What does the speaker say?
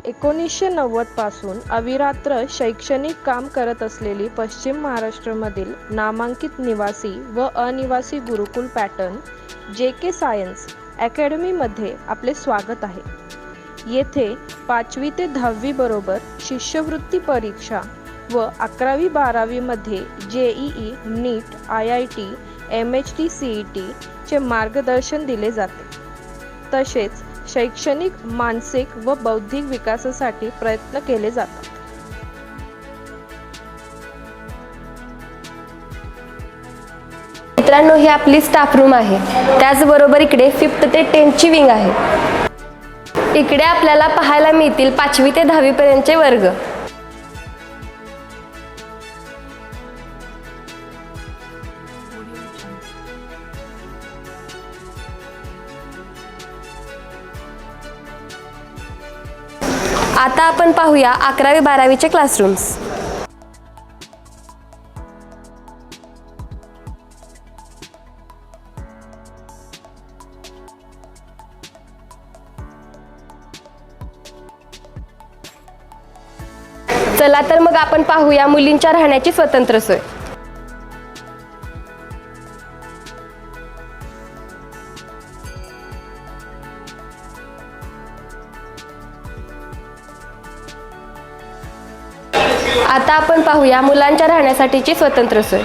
1990 पासून अविरात्र शैक्षणिक काम करत असलेली पश्चिम महाराष्ट्रामधील नामांकित निवासी व अनिवासी गुरुकुल पॅटर्न JK सायन्स अकॅडमीमध्ये आपले स्वागत आहे. येथे 5वी ते 10वी बरोबर शिष्यवृत्ती परीक्षा व 11वी 12वी मध्ये JEE, NEET, IIT, MHT, CET चे मार्गदर्शन दिले जाते. तसेच शैक्षणिक, मानसिक व बौद्धिक विकासासाठी प्रयत्न केले जातात. मित्रांनो, ही आपली स्टाफ रूम आहे. त्याचबरोबर इकडे 5th ते 10th ची विंग आहे. इकडे आपल्याला पाहायला मिळतील 5वी ते 10वी पर्यंतचे वर्ग. आता आपण पाहूया 11वी 12वीचे क्लासरूम्स. चला तर मग आपण पाहूया मुलींच्या राहण्याची स्वतंत्र सोय. आता आपण पाहूया मुलांच्या राहण्यासाठीची स्वतंत्र सोय.